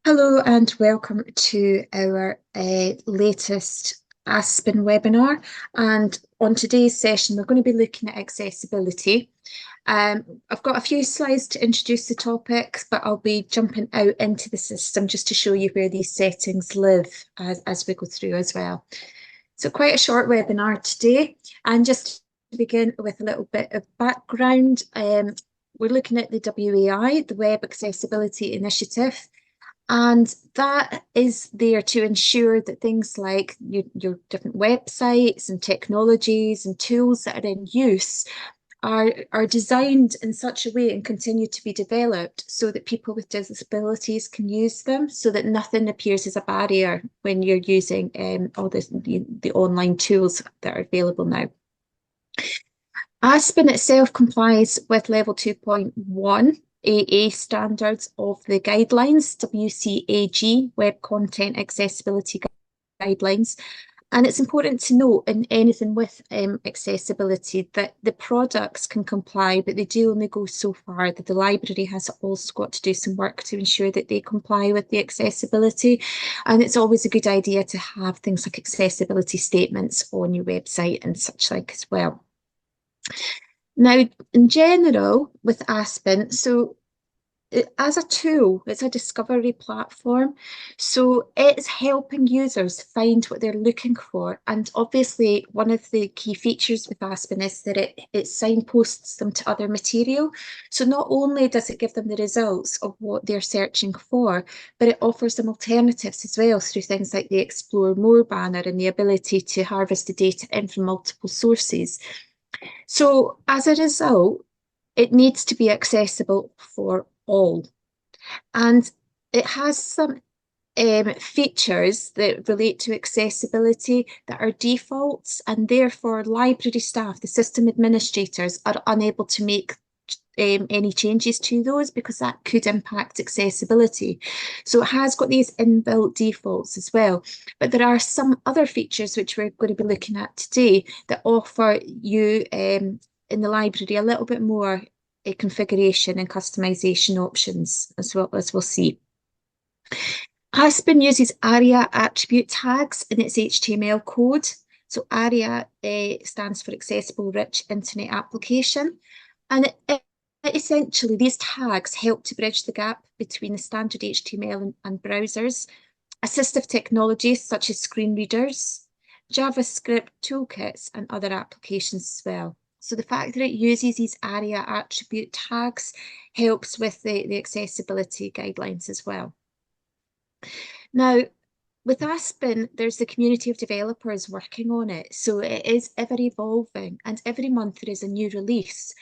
Hello and welcome to our latest Aspen webinar. And on today's session, we're going to be looking at accessibility. I've got a few slides to introduce the topic, but I'll be jumping out into the system just to show you where these settings live as we go through as well. So quite a short webinar today. And just to begin with a little bit of background, we're looking at the WAI, the Web Accessibility Initiative. And that is there to ensure that things like your different websites and technologies and tools that are in use are designed in such a way and continue to be developed so that people with disabilities can use them, so that nothing appears as a barrier when you're using all the online tools that are available now. Aspen itself complies with level 2.1 AA standards of the guidelines, WCAG, Web Content Accessibility Guidelines. And it's important to note in anything with accessibility that the products can comply, but they do only go so far, that the library has also got to do some work to ensure that they comply with the accessibility. And it's always a good idea to have things like accessibility statements on your website and such like as well. Now, in general, with Aspen, so as a tool, it's a discovery platform. So it's helping users find what they're looking for. And obviously, one of the key features with Aspen is that it signposts them to other material. So not only does it give them the results of what they're searching for, but it offers them alternatives as well through things like the Explore More banner and the ability to harvest the data in from multiple sources. So as a result, it needs to be accessible for all. And it has some features that relate to accessibility that are defaults, and therefore library staff, the system administrators, are unable to make any changes to those because that could impact accessibility. So it has got these inbuilt defaults as well. But there are some other features which we're going to be looking at today that offer you in the library a little bit more configuration and customization options as well, as we'll see. Aspen uses ARIA attribute tags in its HTML code. So ARIA stands for Accessible Rich Internet Application. And essentially, these tags help to bridge the gap between the standard HTML and browsers, assistive technologies such as screen readers, JavaScript toolkits, and other applications as well. So the fact that it uses these ARIA attribute tags helps with the accessibility guidelines as well. Now, with Aspen, there's the community of developers working on it. So it is ever evolving, and every month there is a new release.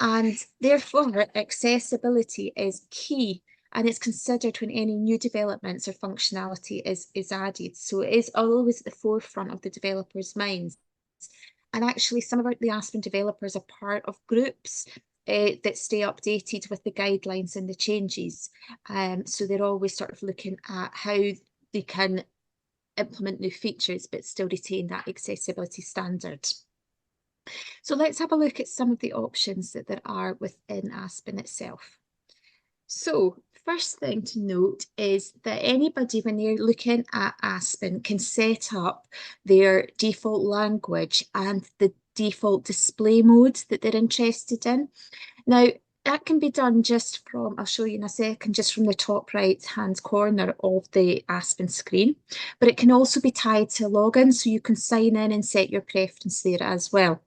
And therefore, accessibility is key, and it's considered when any new developments or functionality is added. So it is always at the forefront of the developers' minds. And actually, some of the Aspen developers are part of groups that stay updated with the guidelines and the changes. So they're always sort of looking at how they can implement new features, but still retain that accessibility standard. So let's have a look at some of the options that there are within Aspen itself. So first thing to note is that anybody, when they're looking at Aspen, can set up their default language and the default display mode that they're interested in. Now, that can be done just from, I'll show you in a second, just from the top right-hand corner of the Aspen screen. But it can also be tied to login, so you can sign in and set your preference there as well.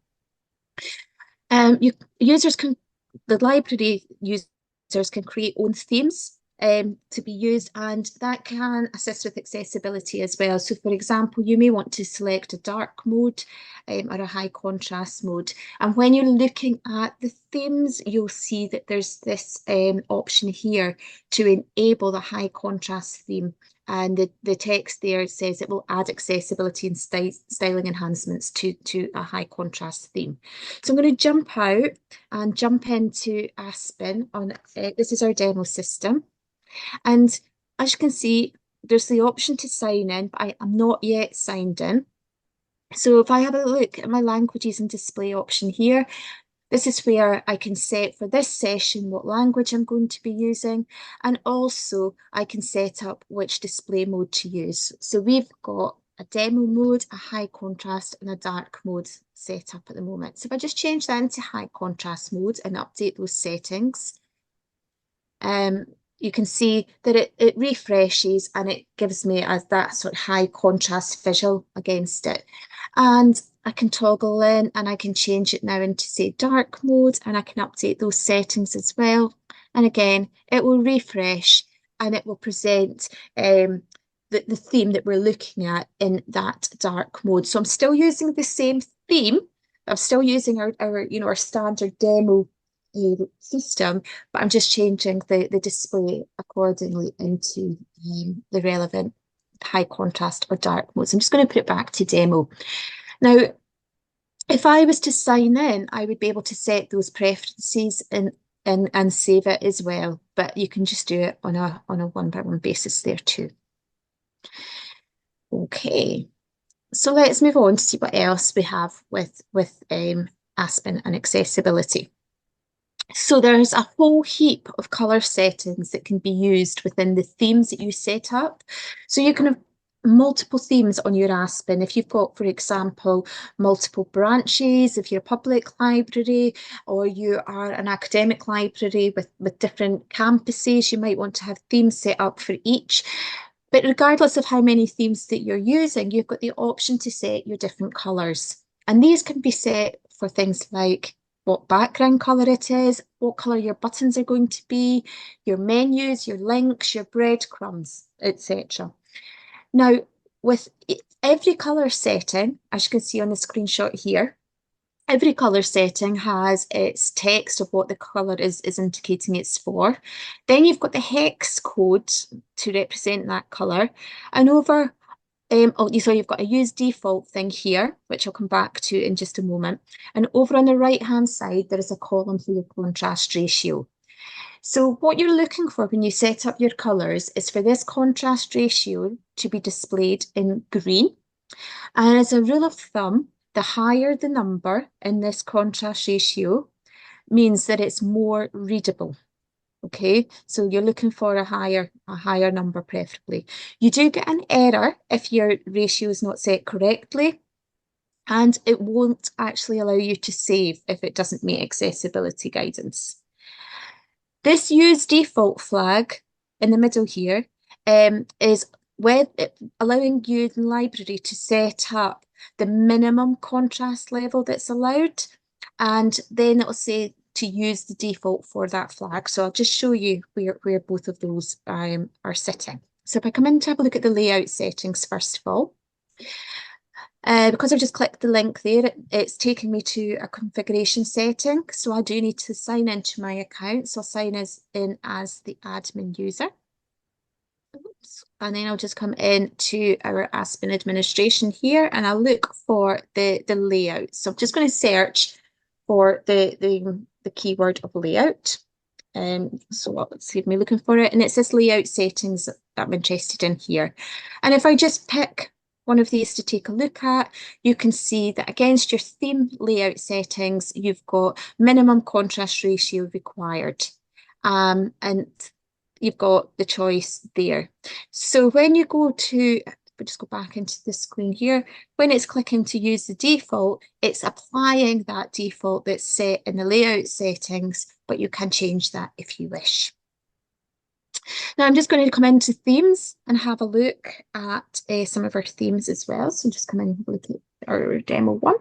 The library users can create own themes to be used, and that can assist with accessibility as well. So for example, you may want to select a dark mode or a high contrast mode. And when you're looking at the themes, you'll see that there's this option here to enable the high contrast theme. And the text there says it will add accessibility and styling enhancements to a high contrast theme. So I'm going to jump out and jump into Aspen. This is our demo system. And as you can see, there's the option to sign in, but I am not yet signed in. So if I have a look at my languages and display option here, This is where I can set for this session what language I'm going to be using, and also I can set up which display mode to use. So we've got a demo mode, a high contrast, and a dark mode set up at the moment. So if I just change that into high contrast mode and update those settings, you can see that it refreshes and it gives me that sort of high contrast visual against it. And I can toggle in and I can change it now into, say, dark mode, and I can update those settings as well. And again, it will refresh and it will present the theme that we're looking at in that dark mode. So I'm still using the same theme. I'm still using our standard demo system, but I'm just changing the display accordingly into the relevant high contrast or dark modes. I'm just going to put it back to demo. Now, if I was to sign in, I would be able to set those preferences and save it as well, but you can just do it on a one-by-one basis there too. Okay, so let's move on to see what else we have with Aspen and accessibility. So there's a whole heap of color settings that can be used within the themes that you set up. So you can have multiple themes on your Aspen. If you've got, for example, multiple branches, if you're a public library or you are an academic library with different campuses, you might want to have themes set up for each. But regardless of how many themes that you're using, you've got the option to set your different colors. And these can be set for things like what background color it is, what color your buttons are going to be, your menus, your links, your breadcrumbs, etc. Now, with every color setting, as you can see on the screenshot here, every color setting has its text of what the color is indicating it's for. Then you've got the hex code to represent that color. And over so you've got a use default thing here, which I'll come back to in just a moment. And over on the right-hand side, there is a column for your contrast ratio. So what you're looking for when you set up your colours is for this contrast ratio to be displayed in green. And as a rule of thumb, the higher the number in this contrast ratio means that it's more readable. Okay, so you're looking for a higher number preferably. You do get an error if your ratio is not set correctly, and it won't actually allow you to save if it doesn't meet accessibility guidance. This use default flag in the middle here is allowing you in the library to set up the minimum contrast level that's allowed, and then it'll say to use the default for that flag. So I'll just show you where both of those are sitting. So if I come in to have a look at the layout settings first of all, because I've just clicked the link there, it's taken me to a configuration setting. So I do need to sign into my account. So I'll sign in as the admin user. Oops. And then I'll just come in to our Aspen administration here and I'll look for the layout. So I'm just going to search for the keyword of layout. So let's see me looking for it. And it's this layout settings that I'm interested in here. And if I just pick one of these to take a look at, you can see that against your theme layout settings, you've got minimum contrast ratio required. And you've got the choice there. So when you go to, we'll just go back into the screen here, when it's clicking to use the default, it's applying that default that's set in the layout settings, but you can change that if you wish. Now I'm just going to come into themes and have a look at some of our themes as well. So just come in and look at our demo one.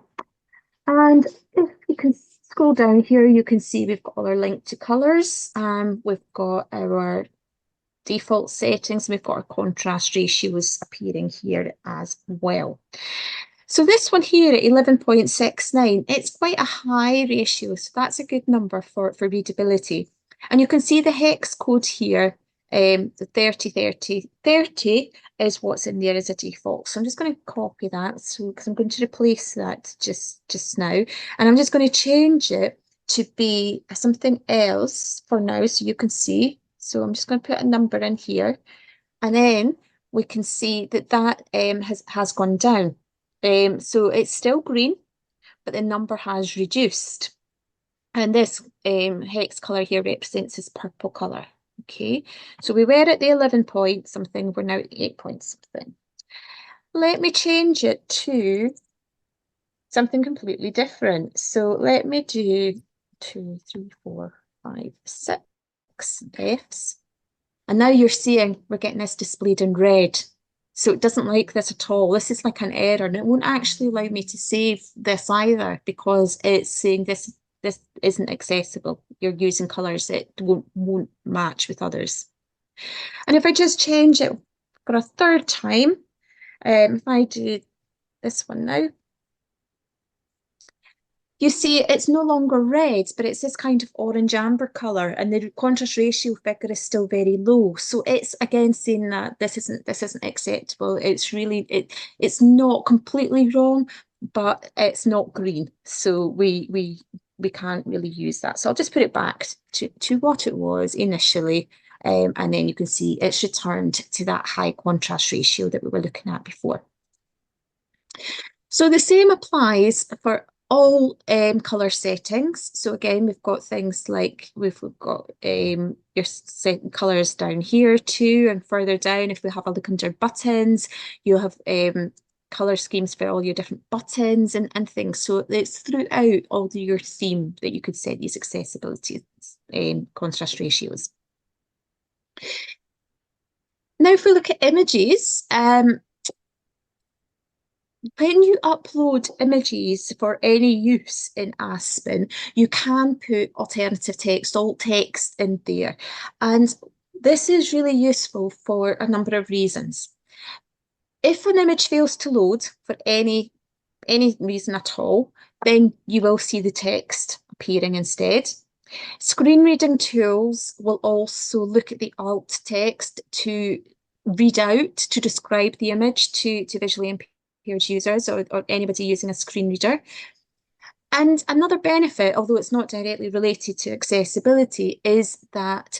And if you can scroll down here, you can see we've got all our link to colours. We've got our default settings, and we've got our contrast ratios appearing here as well. So this one here at 11.69, it's quite a high ratio, so that's a good number for readability. And you can see the hex code here, the 303030 is what's in there as a default. So I'm just going to copy that, so because I'm going to replace that just now, and I'm just going to change it to be something else for now, so you can see. So I'm just going to put a number in here, and then we can see that has gone down. So it's still green, but the number has reduced. And this hex color here represents this purple color. Okay, so we were at the 11 point something, we're now at 8 point something. Let me change it to something completely different. So let me do 2, 3, 4, 5, 6 Fs. And now you're seeing we're getting this displayed in red. So it doesn't like this at all. This is like an error, and it won't actually allow me to save this either because it's saying this isn't accessible. You're using colors that won't match with others. And if I just change it for a third time, if I do this one now, you see it's no longer red, but it's this kind of orange amber color, and the contrast ratio figure is still very low. So it's again saying that this isn't acceptable. It's really it's not completely wrong, but it's not green. So we can't really use that. So I'll just put it back to what it was initially. And then you can see it's returned to that high contrast ratio that we were looking at before. So the same applies for all color settings. So again, we've got things like we've got your set colors down here too, and further down, if we have a look under buttons, you'll have color schemes for all your different buttons and things. So it's throughout all your theme that you could set these accessibility contrast ratios. Now, if we look at images, when you upload images for any use in Aspen, you can put alternative text, alt text in there. And this is really useful for a number of reasons. If an image fails to load for any reason at all, then you will see the text appearing instead. Screen reading tools will also look at the alt text to read out, to describe the image to visually impaired users or anybody using a screen reader. And another benefit, although it's not directly related to accessibility, is that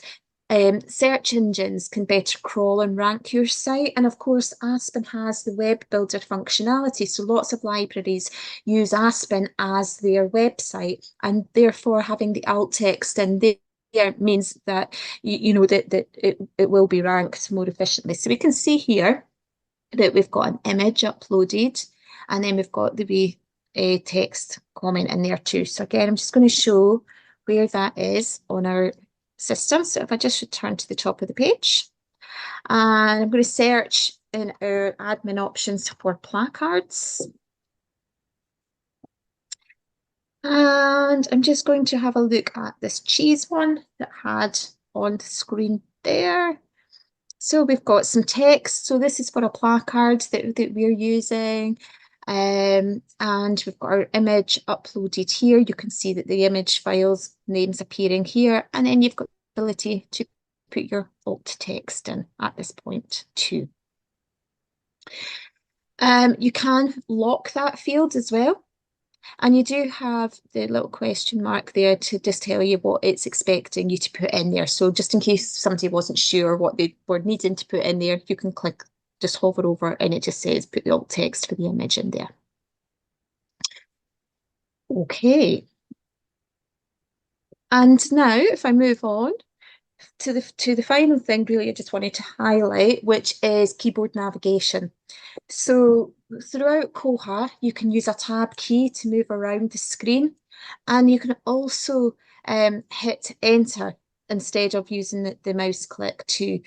search engines can better crawl and rank your site. And of course, Aspen has the web builder functionality. So lots of libraries use Aspen as their website, and therefore having the alt text in there means that you know that it will be ranked more efficiently. So we can see here that we've got an image uploaded, and then we've got the wee text comment in there too. So again, I'm just going to show where that is on our system. So if I just return to the top of the page, and I'm going to search in our admin options for placards. And I'm just going to have a look at this cheese one that had on the screen there. So we've got some text. So this is for a placard that we're using. And we've got our image uploaded here. You can see that the image file's name's appearing here. And then you've got the ability to put your alt text in at this point too. You can lock that field as well. And you do have the little question mark there to just tell you what it's expecting you to put in there. So just in case somebody wasn't sure what they were needing to put in there, you can click, just hover over, and it just says put the alt text for the image in there. Okay. And now if I move on to the final thing really I just wanted to highlight, which is keyboard navigation. So throughout Koha, you can use a tab key to move around the screen, and you can also hit enter instead of using the mouse click too.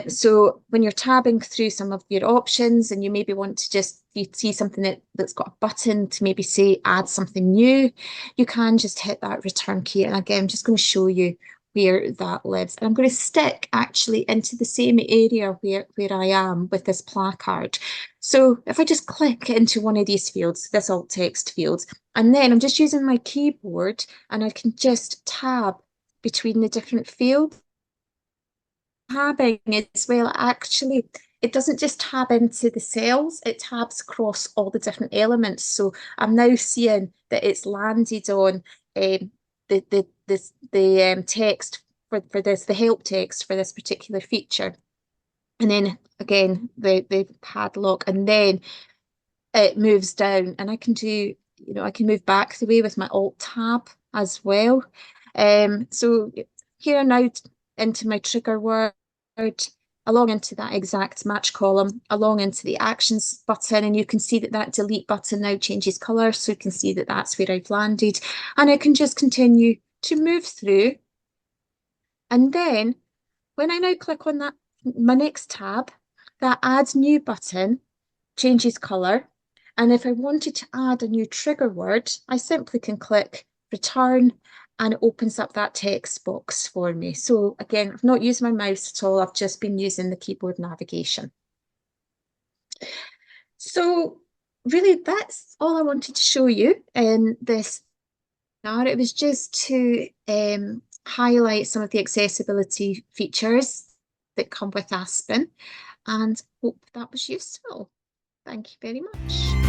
So when you're tabbing through some of your options and you maybe want to just you see something that's got a button to maybe say add something new, you can just hit that return key. And again, I'm just going to show you where that lives. And I'm going to stick actually into the same area where I am with this placard. So if I just click into one of these fields, this alt text field, and then I'm just using my keyboard and I can just tab between the different fields. Tabbing as well, actually, it doesn't just tab into the cells, it tabs across all the different elements. So I'm now seeing that it's landed on the text for this, the help text for this particular feature. And then again, the padlock, and then it moves down, and I can do, I can move back the way with my alt tab as well. So here now into my trigger word, along into that exact match column, along into the actions button, and you can see that that delete button now changes color, so you can see that that's where I've landed, and I can just continue to move through. And then when I now click on that, my next tab, that add new button changes color. And if I wanted to add a new trigger word, I simply can click return and it opens up that text box for me. So again, I've not used my mouse at all. I've just been using the keyboard navigation. So really, that's all I wanted to show you in this. It was just to highlight some of the accessibility features that come with Aspen, and hope that was useful. Thank you very much.